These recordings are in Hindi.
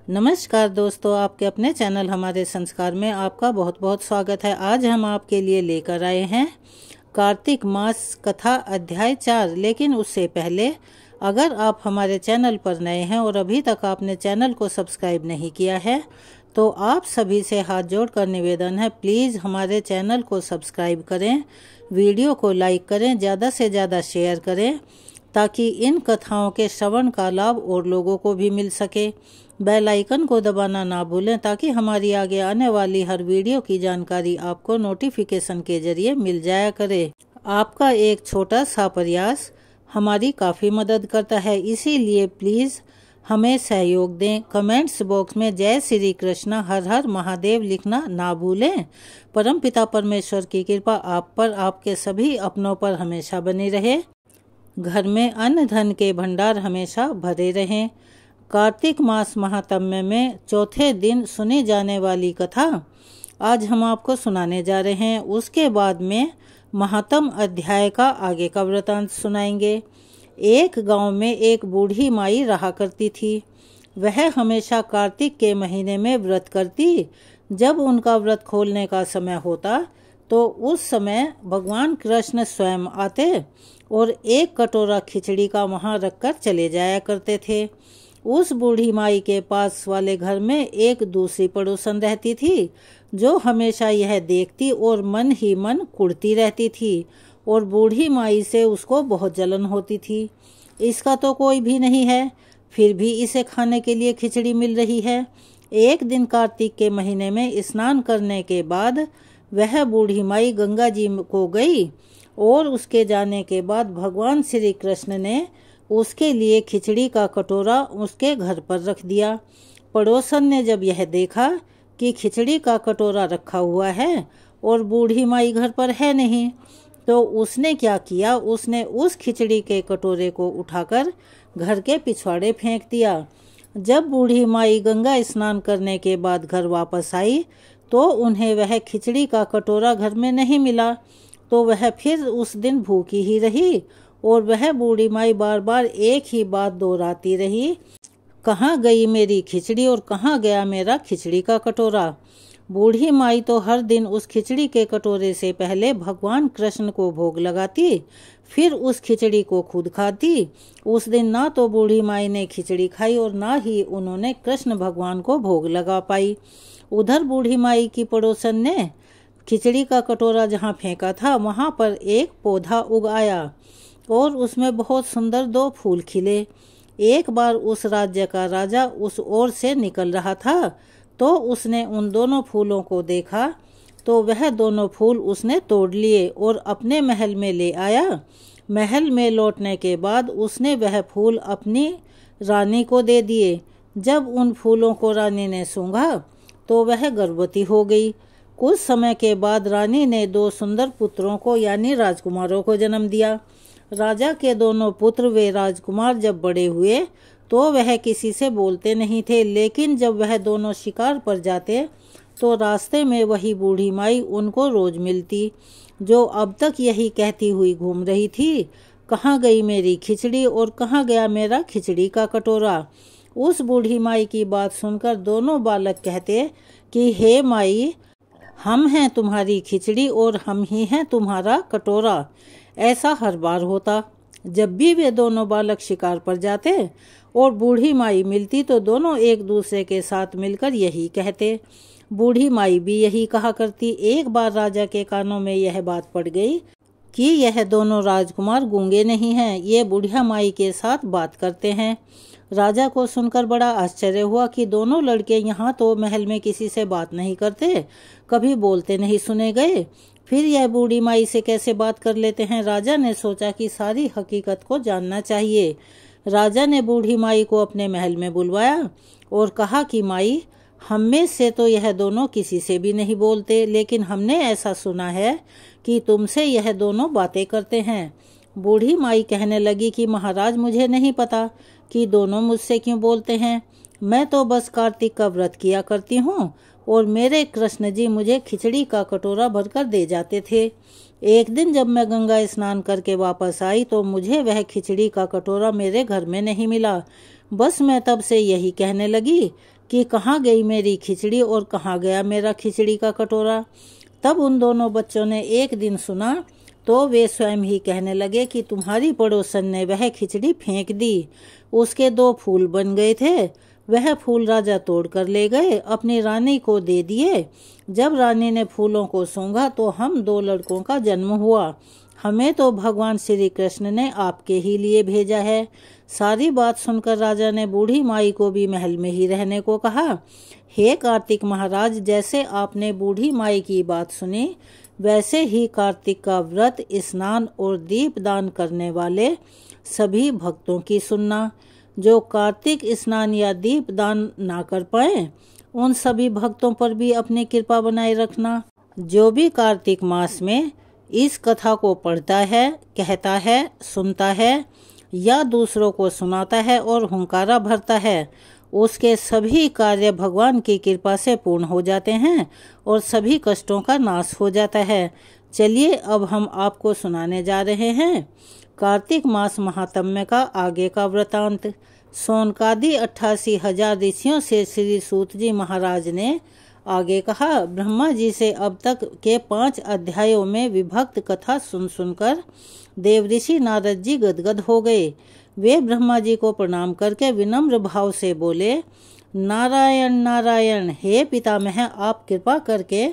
नमस्कार दोस्तों, आपके अपने चैनल हमारे संस्कार में आपका बहुत बहुत स्वागत है। आज हम आपके लिए लेकर आए हैं कार्तिक मास कथा अध्याय 4। लेकिन उससे पहले अगर आप हमारे चैनल पर नए हैं और अभी तक आपने चैनल को सब्सक्राइब नहीं किया है तो आप सभी से हाथ जोड़कर निवेदन है, प्लीज़ हमारे चैनल को सब्सक्राइब करें, वीडियो को लाइक करें, ज़्यादा से ज़्यादा शेयर करें ताकि इन कथाओं के श्रवण का लाभ और लोगों को भी मिल सके। बेल आइकन को दबाना ना भूलें ताकि हमारी आगे आने वाली हर वीडियो की जानकारी आपको नोटिफिकेशन के जरिए मिल जाया करे। आपका एक छोटा सा प्रयास हमारी काफ़ी मदद करता है, इसीलिए प्लीज़ हमें सहयोग दें। कमेंट्स बॉक्स में जय श्री कृष्ण हर हर महादेव लिखना ना भूलें। परमपिता परमेश्वर की कृपा आप पर, आपके सभी अपनों पर हमेशा बनी रहे। घर में अन्न धन के भंडार हमेशा भरे रहें। कार्तिक मास महात्म्य में चौथे दिन सुनी जाने वाली कथा आज हम आपको सुनाने जा रहे हैं। उसके बाद में महात्म अध्याय का आगे का वृतांत सुनाएंगे। एक गांव में एक बूढ़ी माई रहा करती थी। वह हमेशा कार्तिक के महीने में व्रत करती। जब उनका व्रत खोलने का समय होता तो उस समय भगवान कृष्ण स्वयं आते और एक कटोरा खिचड़ी का वहां रखकर चले जाया करते थे। उस बूढ़ी माई के पास वाले घर में एक दूसरी पड़ोसन रहती थी जो हमेशा यह देखती और मन ही मन कुढ़ती रहती थी और बूढ़ी माई से उसको बहुत जलन होती थी। इसका तो कोई भी नहीं है, फिर भी इसे खाने के लिए खिचड़ी मिल रही है। एक दिन कार्तिक के महीने में स्नान करने के बाद वह बूढ़ी माई गंगा जी को गई और उसके जाने के बाद भगवान श्री कृष्ण ने उसके लिए खिचड़ी का कटोरा उसके घर पर रख दिया। पड़ोसन ने जब यह देखा कि खिचड़ी का कटोरा रखा हुआ है और बूढ़ी माई घर पर है नहीं, तो उसने क्या किया, उसने उस खिचड़ी के कटोरे को उठाकर घर के पिछवाड़े फेंक दिया। जब बूढ़ी माई गंगा स्नान करने के बाद घर वापस आई तो उन्हें वह खिचड़ी का कटोरा घर में नहीं मिला, तो वह फिर उस दिन भूखी ही रही और वह बूढ़ी माई बार बार एक ही बात दोहराती रही, कहाँ गई मेरी खिचड़ी और कहाँ गया मेरा खिचड़ी का कटोरा। बूढ़ी माई तो हर दिन उस खिचड़ी के कटोरे से पहले भगवान कृष्ण को भोग लगाती, फिर उस खिचड़ी को खुद खाती। उस दिन ना तो बूढ़ी माई ने खिचड़ी खाई और ना ही उन्होंने कृष्ण भगवान को भोग लगा पाई। उधर बूढ़ी माई की पड़ोसन ने खिचड़ी का कटोरा जहाँ फेंका था वहाँ पर एक पौधा उग आया और उसमें बहुत सुंदर 2 फूल खिले। एक बार उस राज्य का राजा उस ओर से निकल रहा था तो उसने उन दोनों फूलों को देखा, तो वह दोनों फूल उसने तोड़ लिए और अपने महल में ले आया। महल में लौटने के बाद उसने वह फूल अपनी रानी को दे दिए। जब उन फूलों को रानी ने सूंघा तो वह गर्भवती हो गई। कुछ समय के बाद रानी ने 2 सुंदर पुत्रों को यानी राजकुमारों को जन्म दिया। राजा के दोनों पुत्र वे राजकुमार जब बड़े हुए तो वह किसी से बोलते नहीं थे, लेकिन जब वह दोनों शिकार पर जाते तो रास्ते में वही बूढ़ी माई उनको रोज मिलती, जो अब तक यही कहती हुई घूम रही थी, कहाँ गई मेरी खिचड़ी और कहाँ गया मेरा खिचड़ी का कटोरा। उस बूढ़ी माई की बात सुनकर दोनों बालक कहते कि हे माई, हम हैं तुम्हारी खिचड़ी और हम ही हैं तुम्हारा कटोरा। ऐसा हर बार होता। जब भी वे दोनों बालक शिकार पर जाते और बूढ़ी माई मिलती तो दोनों एक दूसरे के साथ मिलकर यही कहते। बूढ़ी माई भी यही कहा करती। एक बार राजा के कानों में यह बात पड़ गई कि यह दोनों राजकुमार गूंगे नहीं हैं, ये बुढ़िया माई के साथ बात करते हैं। राजा को सुनकर बड़ा आश्चर्य हुआ कि दोनों लड़के यहाँ तो महल में किसी से बात नहीं करते, कभी बोलते नहीं सुने गए, फिर यह बूढ़ी माई से कैसे बात कर लेते हैं। राजा ने सोचा कि सारी हकीकत को जानना चाहिए। राजा ने बूढ़ी माई को अपने महल में बुलवाया और कहा कि माई, हम में से तो यह दोनों किसी से भी नहीं बोलते, लेकिन हमने ऐसा सुना है कि तुमसे यह दोनों बातें करते हैं। बूढ़ी माई कहने लगी कि महाराज, मुझे नहीं पता कि दोनों मुझसे क्यों बोलते हैं। मैं तो बस कार्तिक का व्रत किया करती हूँ और मेरे कृष्ण जी मुझे खिचड़ी का कटोरा भरकर दे जाते थे। एक दिन जब मैं गंगा स्नान करके वापस आई तो मुझे वह खिचड़ी का कटोरा मेरे घर में नहीं मिला। बस मैं तब से यही कहने लगी कि कहाँ गई मेरी खिचड़ी और कहाँ गया मेरा खिचड़ी का कटोरा। तब उन दोनों बच्चों ने एक दिन सुना तो वे स्वयं ही कहने लगे कि तुम्हारी पड़ोसन ने वह खिचड़ी फेंक दी। उसके 2 फूल बन गए थे, वह फूल राजा तोड़ कर ले गए, अपनी रानी को दे दिए। जब रानी ने फूलों को सूंघा तो हम 2 लड़कों का जन्म हुआ। हमें तो भगवान श्री कृष्ण ने आपके ही लिए भेजा है। सारी बात सुनकर राजा ने बूढ़ी माई को भी महल में ही रहने को कहा। हे कार्तिक महाराज, जैसे आपने बूढ़ी माई की बात सुनी, वैसे ही कार्तिक का व्रत, स्नान और दीप दान करने वाले सभी भक्तों की सुनना। जो कार्तिक स्नान या दीप दान ना कर पाए, उन सभी भक्तों पर भी अपनी कृपा बनाए रखना। जो भी कार्तिक मास में इस कथा को पढ़ता है, कहता है, सुनता है या दूसरों को सुनाता है और हुंकारा भरता है, उसके सभी कार्य भगवान की कृपा से पूर्ण हो जाते हैं और सभी कष्टों का नाश हो जाता है। चलिए अब हम आपको सुनाने जा रहे हैं कार्तिक मास महात्म्य का आगे का वृतांत। सोनकादि 88,000 ऋषियों से श्री सूत जी महाराज ने आगे कहा। ब्रह्मा जी से अब तक के 5 अध्यायों में विभक्त कथा सुन सुनकर देवऋषि नारद जी गदगद हो गए। वे ब्रह्मा जी को प्रणाम करके विनम्र भाव से बोले, नारायण नारायण, हे पितामह, आप कृपा करके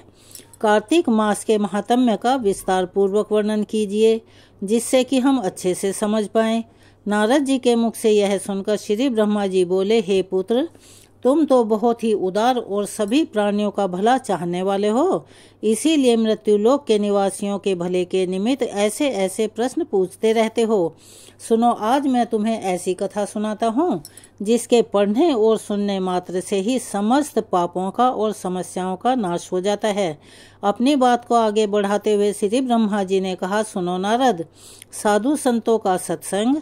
कार्तिक मास के महात्म्य का विस्तार पूर्वक वर्णन कीजिए, जिससे कि हम अच्छे से समझ पाएं। नारद जी के मुख से यह सुनकर श्री ब्रह्मा जी बोले, हे पुत्र, तुम तो बहुत ही उदार और सभी प्राणियों का भला चाहने वाले हो, इसीलिए मृत्युलोक के निवासियों के भले के निमित्त ऐसे ऐसे प्रश्न पूछते रहते हो। सुनो, आज मैं तुम्हें ऐसी कथा सुनाता हूँ जिसके पढ़ने और सुनने मात्र से ही समस्त पापों का और समस्याओं का नाश हो जाता है। अपनी बात को आगे बढ़ाते हुए श्री ब्रह्मा जी ने कहा, सुनो नारद, साधु संतों का सत्संग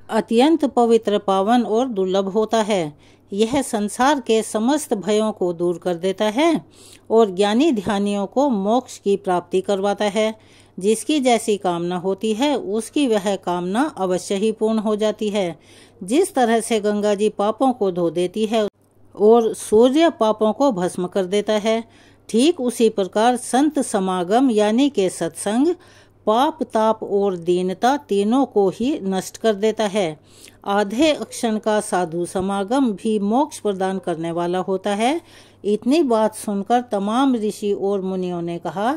अत्यंत पवित्र, पावन और दुर्लभ होता है। यह संसार के समस्त भयों को दूर कर देता है और ज्ञानी ध्यानियों को मोक्ष की प्राप्ति करवाता है। जिसकी जैसी कामना होती है, उसकी वह कामना अवश्य ही पूर्ण हो जाती है। जिस तरह से गंगा जी पापों को धो देती है और सूर्य पापों को भस्म कर देता है, ठीक उसी प्रकार संत समागम यानी के सत्संग पाप, ताप और दीनता तीनों को ही नष्ट कर देता है। आधे अक्षण का साधु समागम भी मोक्ष प्रदान करने वाला होता है। इतनी बात सुनकर तमाम ऋषि और मुनियों ने कहा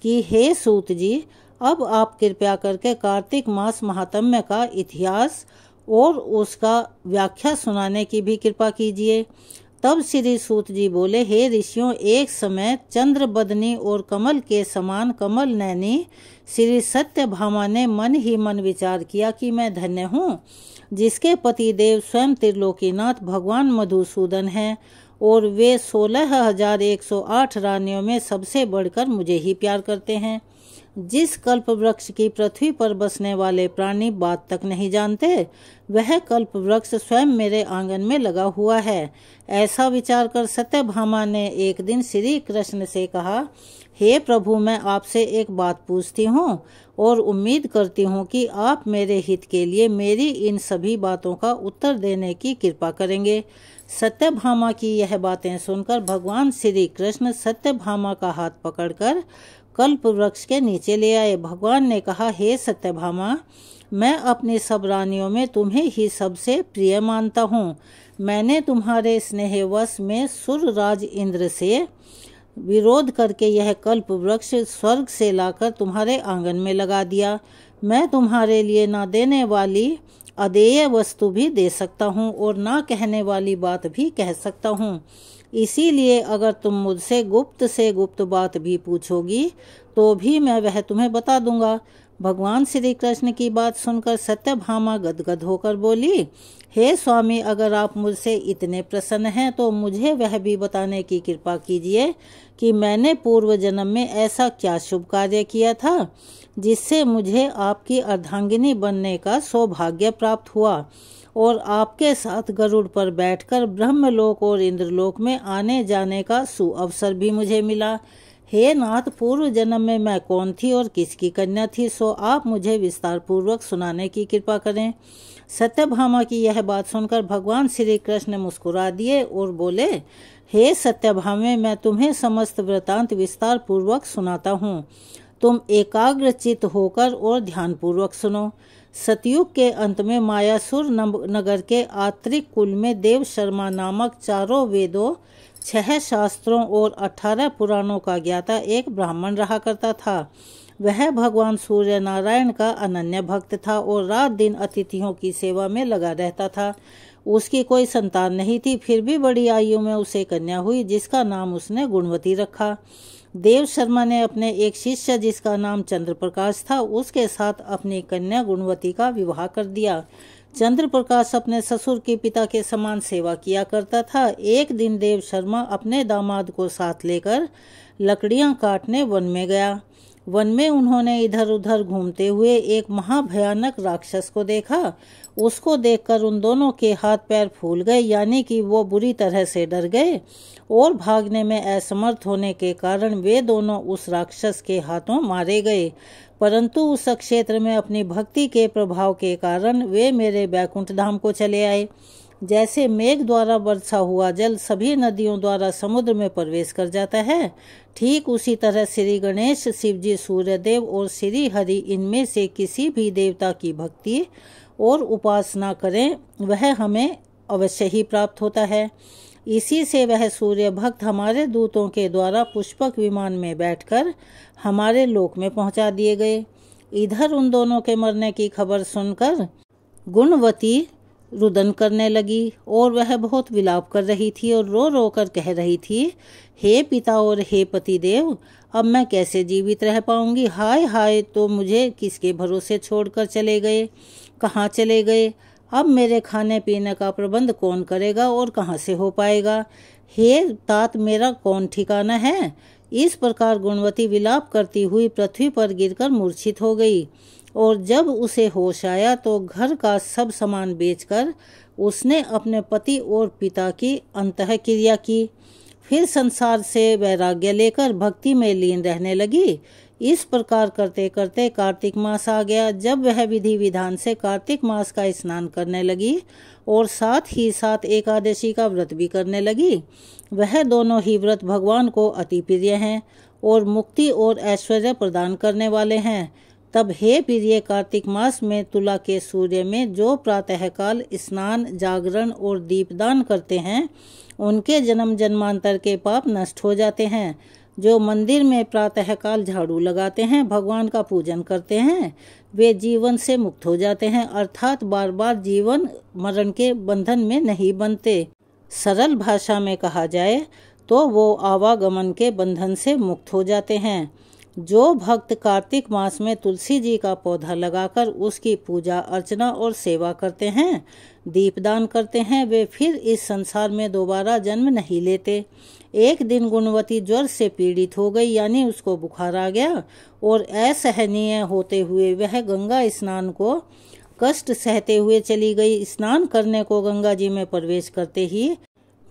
कि हे सूत जी, अब आप कृपया करके कार्तिक मास महात्म्य का इतिहास और उसका व्याख्या सुनाने की भी कृपा कीजिए। तब श्री सूत जी बोले, हे ऋषियों, एक समय चंद्र बदनी और कमल के समान कमल नैनी श्री सत्यभामा ने मन ही मन विचार किया कि मैं धन्य हूँ, जिसके पति देव स्वयं त्रिलोकीनाथ भगवान मधुसूदन हैं और वे 16,108 रानियों में सबसे बढ़कर मुझे ही प्यार करते हैं। जिस कल्प वृक्ष की पृथ्वी पर बसने वाले प्राणी बात तक नहीं जानते, वह कल्प वृक्ष स्वयं मेरे आंगन में लगा हुआ है। ऐसा विचार कर सत्यभामा ने एक दिन श्री कृष्ण से कहा, हे प्रभु, मैं आपसे एक बात पूछती हूँ और उम्मीद करती हूँ कि आप मेरे हित के लिए मेरी इन सभी बातों का उत्तर देने की कृपा करेंगे। सत्यभामा की यह बातें सुनकर भगवान श्री कृष्ण सत्यभामा का हाथ पकड़कर कल्प वृक्ष के नीचे ले आए। भगवान ने कहा, हे सत्यभामा, मैं अपनी सब रानियों में तुम्हें ही सबसे प्रिय मानता हूँ। मैंने तुम्हारे स्नेहवश में सुरराज इंद्र से विरोध करके यह कल्प वृक्ष स्वर्ग से लाकर तुम्हारे आंगन में लगा दिया। मैं तुम्हारे लिए ना देने वाली अदेय वस्तु भी दे सकता हूँ और ना कहने वाली बात भी कह सकता हूँ। इसीलिए अगर तुम मुझसे गुप्त से गुप्त बात भी पूछोगी तो भी मैं वह तुम्हें बता दूंगा। भगवान श्री कृष्ण की बात सुनकर सत्यभामा गदगद होकर बोली, हे स्वामी, अगर आप मुझसे इतने प्रसन्न हैं तो मुझे वह भी बताने की कृपा कीजिए कि मैंने पूर्व जन्म में ऐसा क्या शुभ कार्य किया था जिससे मुझे आपकी अर्धांगिनी बनने का सौभाग्य प्राप्त हुआ और आपके साथ गरुड़ पर बैठकर ब्रह्मलोक और इंद्रलोक में आने जाने का सुअवसर भी मुझे मिला। हे नाथ, पूर्व जन्म में मैं कौन थी और किसकी कन्या थी, सो आप मुझे विस्तार पूर्वक सुनाने की कृपा करें। सत्यभामा की यह बात सुनकर भगवान श्री कृष्ण मुस्कुरा दिए और बोले, हे सत्यभामे, मैं तुम्हें समस्त वृतांत विस्तार पूर्वक सुनाता हूँ। तुम एकाग्र चित्त होकर और ध्यान पूर्वक सुनो। सतयुग के अंत में मायासुर नगर के आत्रिक कुल में देव शर्मा नामक 4 वेदों, 6 शास्त्रों और 18 पुराणों का ज्ञाता एक ब्राह्मण रहा करता था। वह भगवान सूर्य नारायण का अनन्य भक्त था और रात दिन अतिथियों की सेवा में लगा रहता था। उसकी कोई संतान नहीं थी, फिर भी बड़ी आयु में उसे कन्या हुई, जिसका नाम उसने गुणवती रखा। देव शर्मा ने अपने एक शिष्य, जिसका नाम चंद्र प्रकाश था, उसके साथ अपनी कन्या गुणवती का विवाह कर दिया। चंद्र प्रकाश अपने ससुर के पिता के समान सेवा किया करता था। एक दिन देव शर्मा अपने दामाद को साथ लेकर लकड़ियां काटने वन में गया। वन में उन्होंने इधर उधर घूमते हुए एक महाभयानक राक्षस को देखा। उसको देखकर उन दोनों के हाथ पैर फूल गए, यानी कि वो बुरी तरह से डर गए और भागने में असमर्थ होने के कारण वे दोनों उस राक्षस के हाथों मारे गए। परंतु उस क्षेत्र में अपनी भक्ति के प्रभाव के कारण वे मेरे बैकुंठ धाम को चले आए। जैसे मेघ द्वारा वर्षा हुआ जल सभी नदियों द्वारा समुद्र में प्रवेश कर जाता है, ठीक उसी तरह श्री गणेश, शिवजी, सूर्यदेव और श्री हरि, इनमें से किसी भी देवता की भक्ति और उपासना करें, वह हमें अवश्य ही प्राप्त होता है। इसी से वह सूर्य भक्त हमारे दूतों के द्वारा पुष्पक विमान में बैठकर हमारे लोक में पहुंचा दिए गए। इधर उन दोनों के मरने की खबर सुनकर गुणवती रुदन करने लगी और वह बहुत विलाप कर रही थी और रो रो कर कह रही थी, हे पिता और हे पतिदेव, अब मैं कैसे जीवित रह पाऊंगी। हाय हाय, तो मुझे किसके भरोसे छोड़कर चले गए, कहाँ चले गए। अब मेरे खाने पीने का प्रबंध कौन करेगा और कहाँ से हो पाएगा। हे तात, मेरा कौन ठिकाना है। इस प्रकार गुणवती विलाप करती हुई पृथ्वी पर गिरकर मूर्छित हो गई और जब उसे होश आया तो घर का सब सामान बेचकर उसने अपने पति और पिता की अंतःक्रिया की। फिर संसार से वैराग्य लेकर भक्ति में लीन रहने लगी। इस प्रकार करते करते कार्तिक मास आ गया। जब वह विधि विधान से कार्तिक मास का स्नान करने लगी और साथ ही साथ एकादशी का व्रत भी करने लगी, वह दोनों ही व्रत भगवान को अति प्रिय हैं और मुक्ति और ऐश्वर्य प्रदान करने वाले हैं। तब हे प्रिय, कार्तिक मास में तुला के सूर्य में जो प्रातःकाल स्नान, जागरण और दीपदान करते हैं, उनके जन्म जन्मांतर के पाप नष्ट हो जाते हैं। जो मंदिर में प्रातःकाल झाड़ू लगाते हैं, भगवान का पूजन करते हैं, वे जीवन से मुक्त हो जाते हैं, अर्थात बार बार जीवन मरण के बंधन में नहीं बनते। सरल भाषा में कहा जाए तो वो आवागमन के बंधन से मुक्त हो जाते हैं। जो भक्त कार्तिक मास में तुलसी जी का पौधा लगाकर उसकी पूजा अर्चना और सेवा करते हैं, दीपदान करते हैं, वे फिर इस संसार में दोबारा जन्म नहीं लेते। एक दिन गुणवती ज्वर से पीड़ित हो गई, यानी उसको बुखार आ गया और असहनीय होते हुए वह गंगा स्नान को कष्ट सहते हुए चली गई। स्नान करने को गंगा जी में प्रवेश करते ही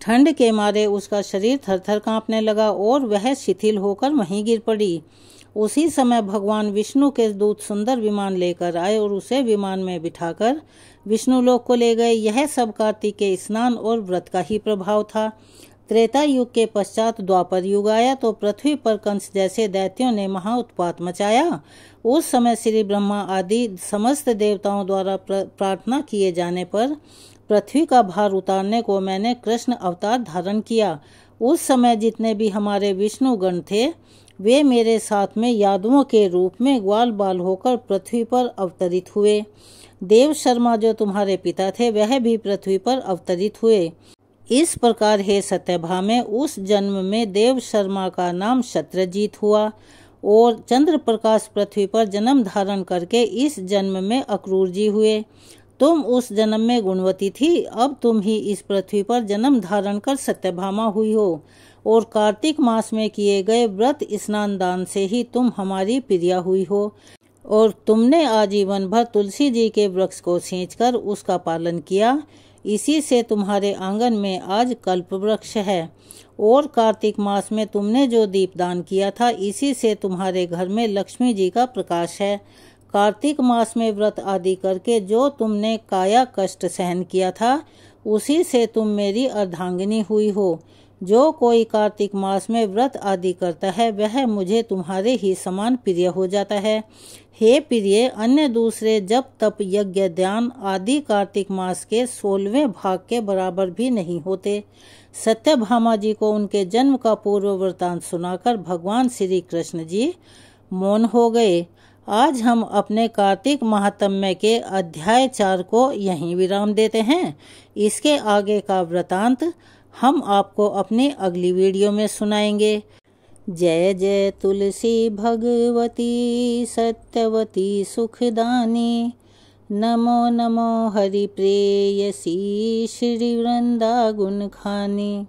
ठंड के मारे उसका शरीर थरथर कांपने लगा और वह शिथिल होकर वहीं गिर पड़ी। उसी समय भगवान विष्णु के दूत सुंदर विमान लेकर आए और उसे विमान में बिठाकर विष्णु लोक को ले गए। यह सब कार्तिक के स्नान और व्रत का ही प्रभाव था। त्रेता युग के पश्चात द्वापर युग आया तो पृथ्वी पर कंस जैसे दैत्यों ने महा उत्पात मचाया। उस समय श्री ब्रह्मा आदि समस्त देवताओं द्वारा प्रार्थना किए जाने पर पृथ्वी का भार उतारने को मैंने कृष्ण अवतार धारण किया। उस समय जितने भी हमारे विष्णु गण थे, वे मेरे साथ में यादवों के रूप में ग्वाल बाल होकर पृथ्वी पर अवतरित हुए। देव शर्मा जो तुम्हारे पिता थे, वह भी पृथ्वी पर अवतरित हुए। इस प्रकार हे सत्यभामे, उस जन्म में देव शर्मा का नाम शत्रजीत हुआ और चंद्र प्रकाश पृथ्वी पर जन्म धारण करके इस जन्म में अक्रूर जी हुए। तुम उस जन्म में गुणवती थी, अब तुम ही इस पृथ्वी पर जन्म धारण कर सत्यभामा हुई हो और कार्तिक मास में किए गए व्रत स्नान दान से ही तुम हमारी प्रिया हुई हो और तुमने आजीवन भर तुलसी जी के वृक्ष को सींचकर उसका पालन किया। इसी से तुम्हारे आंगन में आज कल्प वृक्ष है। और कार्तिक मास में तुमने जो दीपदान किया था, इसी से तुम्हारे घर में लक्ष्मी जी का प्रकाश है। कार्तिक मास में व्रत आदि करके जो तुमने काया कष्ट सहन किया था, उसी से तुम मेरी अर्धांगिनी हुई हो। जो कोई कार्तिक मास में व्रत आदि करता है, वह मुझे तुम्हारे ही समान प्रिय हो जाता है। हे प्रिय, अन्य दूसरे जप तप यज्ञ ध्यान आदि कार्तिक मास के 16वें भाग के बराबर भी नहीं होते। सत्यभामा जी को उनके जन्म का पूर्व वृतांत सुनाकर भगवान श्री कृष्ण जी मौन हो गए। आज हम अपने कार्तिक महात्म्य के अध्याय 4 को यहीं विराम देते हैं। इसके आगे का वृतांत हम आपको अपनी अगली वीडियो में सुनाएंगे। जय जय तुलसी भगवती सत्यवती सुखदानी, नमो नमो हरि प्रेयसी श्री वृंदा गुण खानी।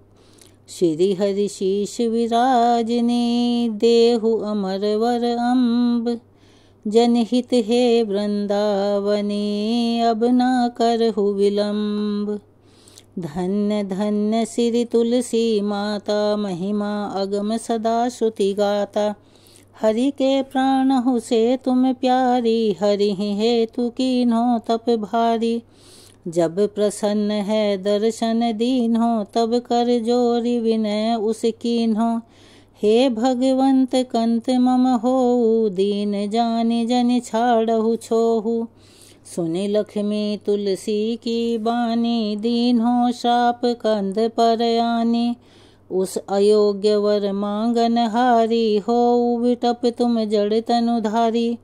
श्री हरि शीश विराजनी, देहु अमर वर अम्ब। जनहित हे वृंदावनी, अब ना करहु विलम्ब। धन्य धन्य श्री तुलसी माता, महिमा अगम सदा श्रुति गाता। हरि के प्राणहु से तुम प्यारी, हरि हेतु कीन्हो तप भारी। जब प्रसन्न है दर्शन दीन्हो, तब कर जोरी विनय उस कीन्हो। हे भगवंत कंत मम होऊ, दीन जानि जनि छाड़हु छोहु। सुनि लक्ष्मी तुलसी की बानी, दीन्हो श्राप कंध पर आनी। उस अयोग्य वर मांगन हारी, होऊ विटप तुम जड़ तनुधारी।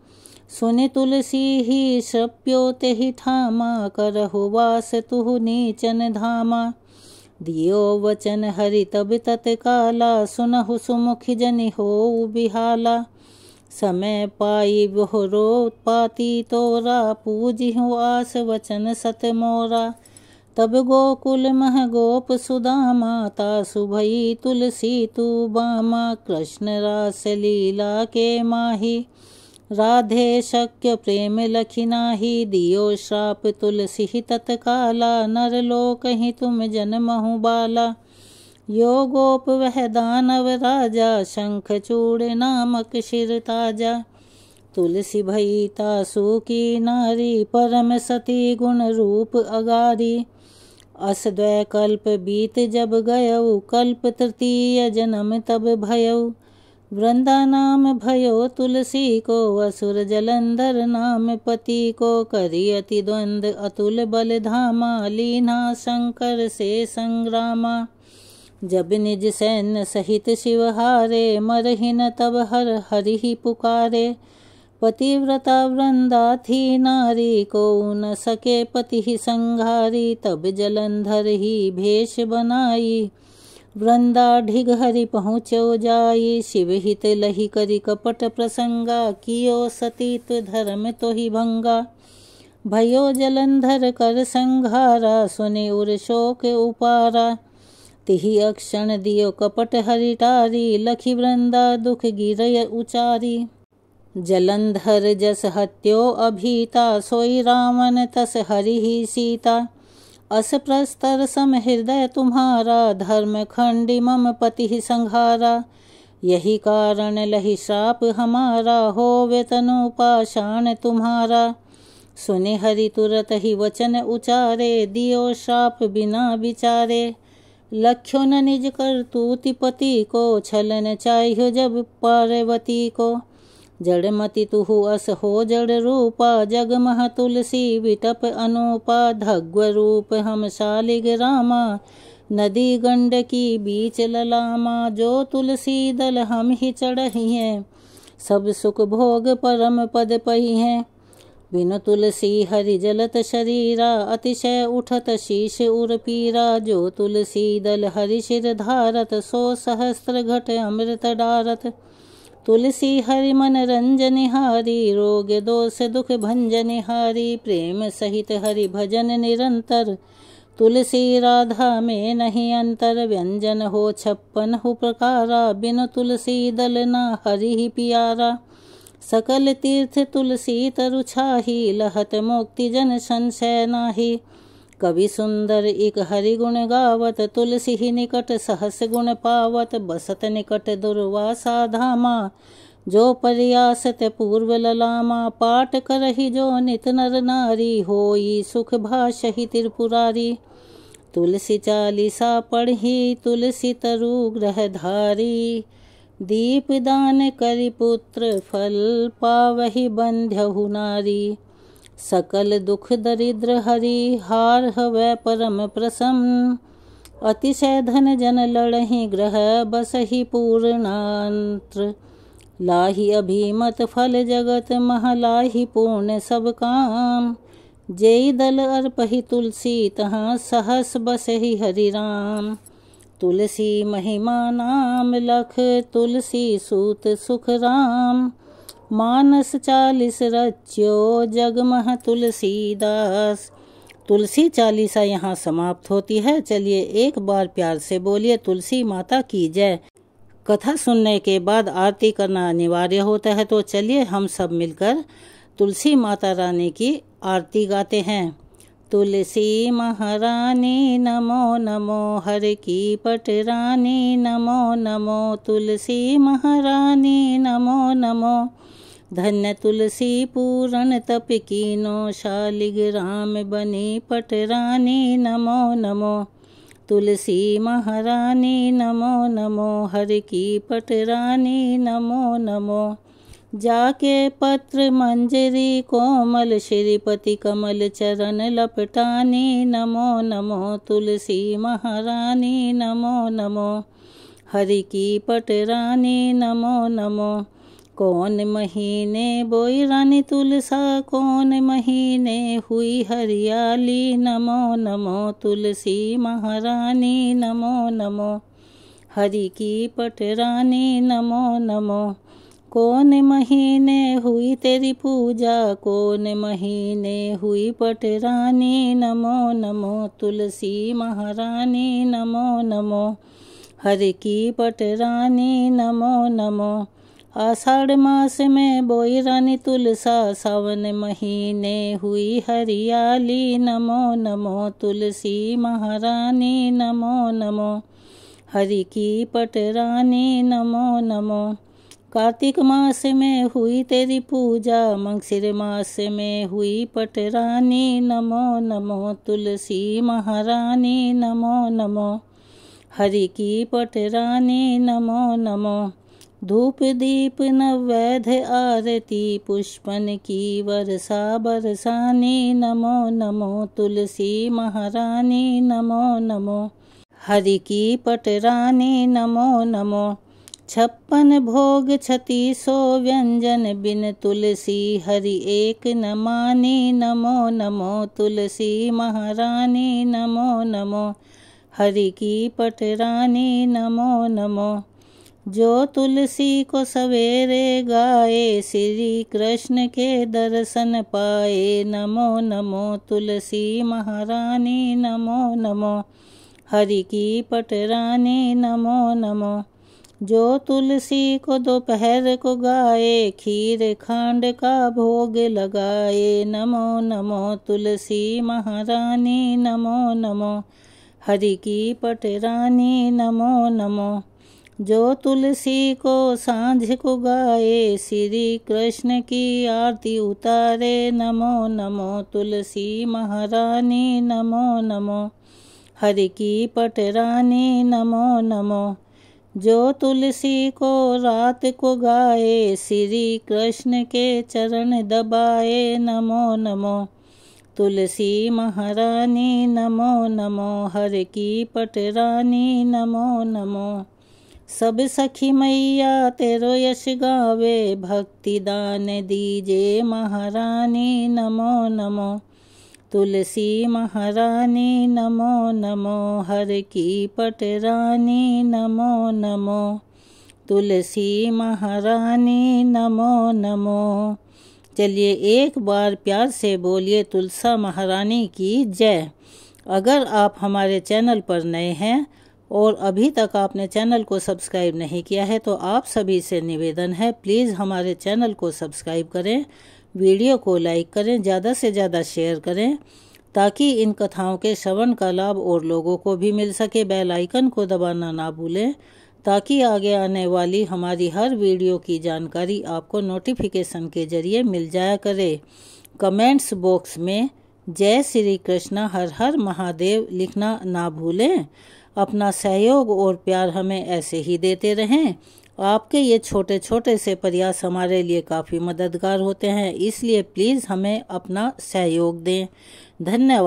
सुनि तुलसी ही श्रप्योत ही ठामा, करहु वास तुहु नीचन धामा। दियो वचन हरि तब तत्काला, सुनहु सुमुखि जनि होऊ बिहाला। समय पाई बोहरो पाती तोरा, पूजिहु आस वचन सत मोरा। तब गोकुल मह गोप सुदामा, तासु भई तुलसी तू बामा। कृष्ण रास लीला के माही, राधे शक्य प्रेम लखि नाही। दियो श्राप तुलसी तत्काला, नर लोक ही तुम जन्महु बाला। यो गोप वह दानव राजा, शंख चूड़ नामक शिर ताजा। तुलसी भई तासु की नारी, परम सती गुण रूप अगारी। अस द्वै कल्प बीत जब गयऊ, कल्प तृतीय जन्म तब भयऊ। वृंदा नाम भयो तुलसी को, असुर जलंधर नाम पति को। करी अति द्वंद अतुल बल धामा, लीना शंकर से संग्रामा। जब निज सैन्य सहित शिवहारे, मरहिन तब हर हरि ही पुकारे। पतिव्रता वृंदा थी नारी, को न सके पति ही संघारी। तब जलंधर ही भेष बनाई, वृंदा ढिग हरि पहुँचो जाई। शिव हित लही करी कपट प्रसंगा, कियो सतीत धर्म तो ही भंगा। भयो जलंधर कर संघारा, सुनि उर शोक उपारा। तिहि अक्षण दियो कपट हरि टारी, लखी वृंदा दुख गिरय उचारी। जलंधर जस हत्यो अभीता, सोई रावण तस हरि ही सीता। अस प्रस्तर सम हृदय तुम्हारा, धर्म खंडी मम पति संघारा। यही कारण लही श्राप हमारा, होवे तनु पाषाण तुम्हारा। सुने हरि तुरत ही वचन उचारे, दियो श्राप बिना विचारे। लख्यो न निज करतूति पति को, छलन चाहियो जब पार्वती को। जड़मति तुहु अस हो जड़ रूपा, जगमह तुलसी विटप अनूपा। धग्व रूप हम शालिग रामा, नदी गंडकी बीच ललामा। जो तुलसी दल हम ही चढ़ही हैं, सब सुख भोग परम पद पही हैं। बिनु तुलसी हरि जलत शरीरा, अतिशय उठत शीश उर पीरा। जो तुलसी दल हरि शिर धारत, सो सहस्त्र घट अमृत डारत। तुलसी हरि मन रंजनिहारी, रोग दोष दुख भंजनिहारी। प्रेम सहित हरि भजन निरंतर, तुलसी राधा में नहीं अंतर। व्यंजन हो 56 प्रकारा, बिनु तुलसी दल ना हरि ही पियारा। सकल तीर्थ तुलसी तरु छाही, लहत मुक्ति जन संशय नाही। कवि सुंदर इक हरि गुण गावत, तुलसी ही निकट सहस गुण पावत। बसत निकट दुर्वासा धामा, जो प्रयास ते पूर्व ललामा। पाठ करहि जो नित नर नारी, होई सुख भाषहि त्रिपुरारी। तुलसी चालीसा पढ़ी, तुलसी तरु ग्रह धारी। दीप दान करि पुत्र, फल पावहि बंध्यहु नारी। सकल दुख दरिद्र हरि, हार हवै परम प्रसन्न। अतिशय धन जन लड़हि, ग्रह बसहि पूर्णांत्र। लाहि अभिमत फल जगत, मह लाहि पूर्ण सब काम। जेई दल अर्पहि तुलसी, तहाँ सहस बसहि हरि राम। तुलसी महिमा नाम लख, तुलसी सूत सुख राम। मानस 40 रच्यो, जगमह तुलसीदास। तुलसी चालीसा यहाँ समाप्त होती है। चलिए एक बार प्यार से बोलिए तुलसी माता की जय। कथा सुनने के बाद आरती करना अनिवार्य होता है, तो चलिए हम सब मिलकर तुलसी माता रानी की आरती गाते हैं। तुलसी महारानी नमो नमो, हर की पट रानी नमो नमो। तुलसी महारानी नमो नमो, धन्य तुलसी पूरन तप कीनो। शालिग्राम बनी पट रानी नमो नमो। तुलसी महारानी नमो नमो, हर की पट रानी नमो नमो। जाके पत्र मंजरी कोमल, श्रीपति कमल चरण लपटानी नमो नमो। तुलसी महारानी नमो नमो, हरि की पट रानी नमो नमो। कौन महीने बोई रानी तुलसा, कौन महीने हुई हरियाली नमो नमो। तुलसी महारानी नमो नमो, हरि की पट रानी नमो नमो। कौन महीने हुई तेरी पूजा, कौन महीने हुई पट रानी नमो नमो। तुलसी महारानी नमो नमो, हरि की पट रानी नमो नमो। आषाढ़ मास में बोई रानी तुलसा, सावन महीने हुई हरियाली नमो नमो। तुलसी महारानी नमो नमो, हरि की पट रानी नमो नमो। कार्तिक मास में हुई तेरी पूजा, मंगशिर मास में हुई पट रानी नमो नमो। तुलसी महारानी नमो नमो, हरि की पट रानी नमो नमो। धूप दीप नैवेद्य आरती, पुष्पन की वर्षा बरसानी नमो नमो। तुलसी महारानी नमो नमो, हरि की पट रानी नमो नमो। 56 भोग 3600 व्यंजन, बिन तुलसी हरि एक न मानी नमो नमो। तुलसी महारानी नमो नमो, हरि की पट रानी नमो नमो। जो तुलसी को सवेरे गाए, श्री कृष्ण के दर्शन पाए नमो नमो। तुलसी महारानी नमो नमो, हरि की पट रानी नमो नमो। जो तुलसी को दोपहर को गाए, खीर खांड का भोग लगाए नमो नमो। तुलसी महारानी नमो नमो, हरि की पट रानी नमो नमो। जो तुलसी को सांझ को गाए, श्री कृष्ण की आरती उतारे नमो नमो। तुलसी महारानी नमो नमो, हरि की पट रानी नमो नमो। जो तुलसी को रात को गाए, श्री कृष्ण के चरण दबाए नमो नमो। तुलसी महारानी नमो नमो, हरि की पट रानी नमो नमो। सब सखी मैया तेरो यश गावे, भक्ति दान दीजे महारानी नमो नमो। तुलसी महारानी नमो नमो, हरि की पट रानी नमो नमो। तुलसी महारानी नमो नमो। चलिए एक बार प्यार से बोलिए तुलसा महारानी की जय। अगर आप हमारे चैनल पर नए हैं और अभी तक आपने चैनल को सब्सक्राइब नहीं किया है, तो आप सभी से निवेदन है प्लीज़ हमारे चैनल को सब्सक्राइब करें, वीडियो को लाइक करें, ज़्यादा से ज़्यादा शेयर करें, ताकि इन कथाओं के श्रवण का लाभ और लोगों को भी मिल सके। बेल आइकन को दबाना ना भूलें ताकि आगे आने वाली हमारी हर वीडियो की जानकारी आपको नोटिफिकेशन के जरिए मिल जाया करे। कमेंट्स बॉक्स में जय श्री कृष्ण हर हर महादेव लिखना ना भूलें। अपना सहयोग और प्यार हमें ऐसे ही देते रहें। आपके ये छोटे छोटे से प्रयास हमारे लिए काफ़ी मददगार होते हैं, इसलिए प्लीज़ हमें अपना सहयोग दें। धन्यवाद।